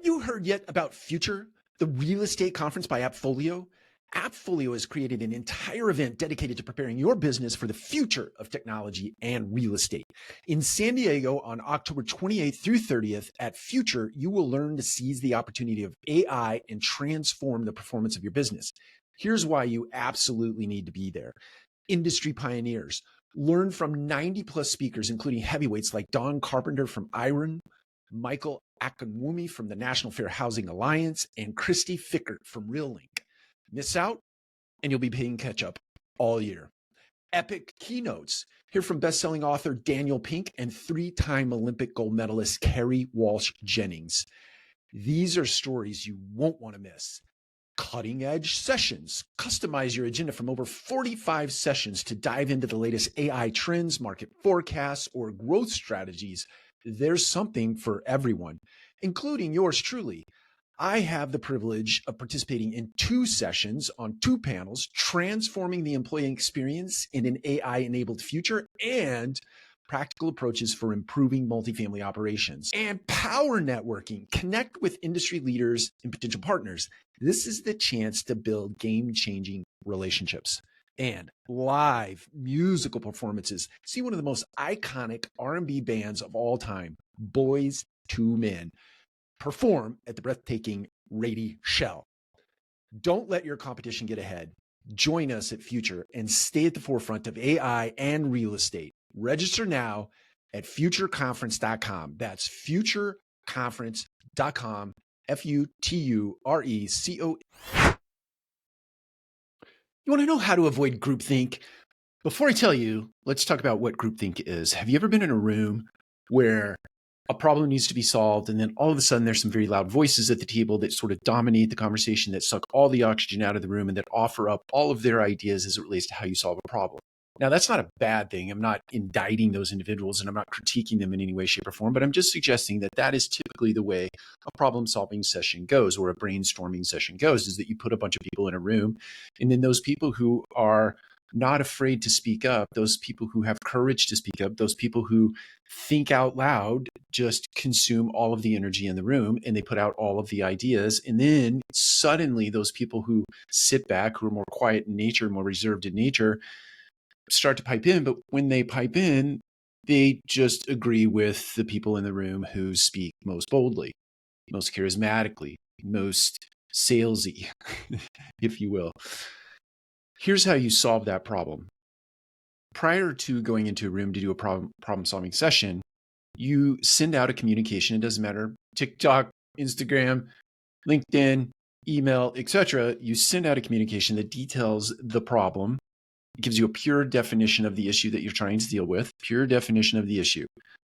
Have you heard yet about Future, the real estate conference by Appfolio? Appfolio has created an entire event dedicated to preparing your business for the future of technology and real estate. In San Diego on October 28th through 30th at Future, you will learn to seize the opportunity of AI and transform the performance of your business. Here's why you absolutely need to be there. Industry pioneers. Learn from 90 plus speakers, including heavyweights like Don Carpenter from Iron, Michael Akinwumi from the National Fair Housing Alliance, and Christy Fickert from RealLink. Miss out, and you'll be paying catch up all year. Epic keynotes. Hear from best-selling author Daniel Pink and three-time Olympic gold medalist Kerry Walsh Jennings. These are stories you won't want to miss. Cutting-edge sessions. Customize your agenda from over 45 sessions to dive into the latest AI trends, market forecasts, or growth strategies. There's something for everyone, including yours truly. I have the privilege of participating in 2 sessions on 2 panels, transforming the employee experience in an AI-enabled future and practical approaches for improving multifamily operations. And power networking. Connect with industry leaders and potential partners. This is the chance to build game-changing relationships. And live musical performances. See one of the most iconic R&B bands of all time, Boys II Men, perform at the breathtaking Rady Shell. Don't let your competition get ahead. Join us at Future and stay at the forefront of AI and real estate. Register now at futureconference.com. That's futureconference.com, FUTURECO. You want to know how to avoid groupthink? Before I tell you, let's talk about what groupthink is. Have you ever been in a room where a problem needs to be solved, and then all of a sudden there's some very loud voices at the table that sort of dominate the conversation, that suck all the oxygen out of the room, and that offer up all of their ideas as it relates to how you solve a problem? Now, that's not a bad thing. I'm not indicting those individuals, and I'm not critiquing them in any way, shape, or form, but I'm just suggesting that that is typically the way a problem-solving session goes, or a brainstorming session goes, is that you put a bunch of people in a room, and then those people who are not afraid to speak up, those people who have courage to speak up, those people who think out loud, just consume all of the energy in the room, and they put out all of the ideas. And then suddenly those people who sit back, who are more quiet in nature, more reserved in nature, start to pipe in. But when they pipe in, they just agree with the people in the room who speak most boldly, most charismatically, most salesy, if you will. Here's how you solve that problem. Prior to going into a room to do a problem-solving session, you send out a communication. It doesn't matter, TikTok, Instagram, LinkedIn, email, etc. You send out a communication that details the problem. It gives you a pure definition of the issue that you're trying to deal with. Pure definition of the issue.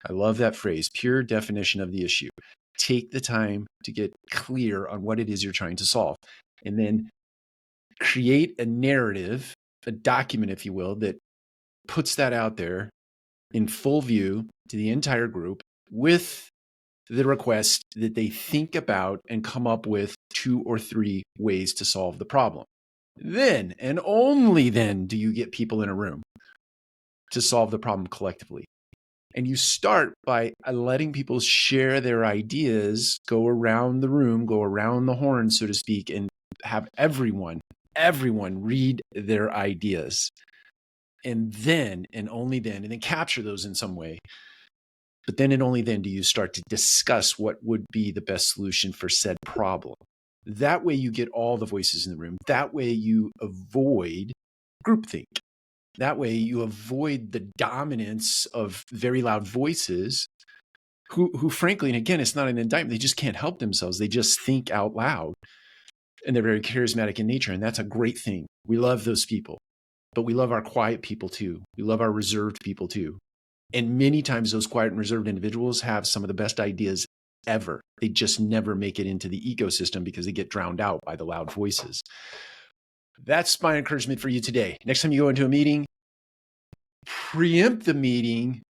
I love that phrase, pure definition of the issue. Take the time to get clear on what it is you're trying to solve. And then create a narrative, a document, if you will, that puts that out there in full view to the entire group with the request that they think about and come up with 2 or 3 ways to solve the problem. Then, and only then, do you get people in a room to solve the problem collectively. And you start by letting people share their ideas, go around the room, go around the horn, so to speak, and have everyone read their ideas. And then, and only then, and then capture those in some way. But then and only then do you start to discuss what would be the best solution for said problem. That way you get all the voices in the room. That way you avoid groupthink. That way you avoid the dominance of very loud voices who frankly, and again, it's not an indictment, they just can't help themselves. They just think out loud. And they're very charismatic in nature. And that's a great thing. We love those people. But we love our quiet people too. We love our reserved people too. And many times those quiet and reserved individuals have some of the best ideas ever. They just never make it into the ecosystem because they get drowned out by the loud voices. That's my encouragement for you today. Next time you go into a meeting, preempt the meeting,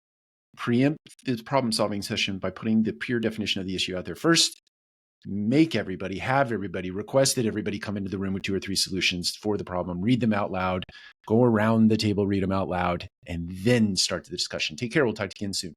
preempt the problem-solving session by putting the pure definition of the issue out there first. Make everybody, have everybody, request that everybody come into the room with 2 or 3 solutions for the problem, read them out loud, go around the table, read them out loud, and then start the discussion. Take care. We'll talk to you again soon.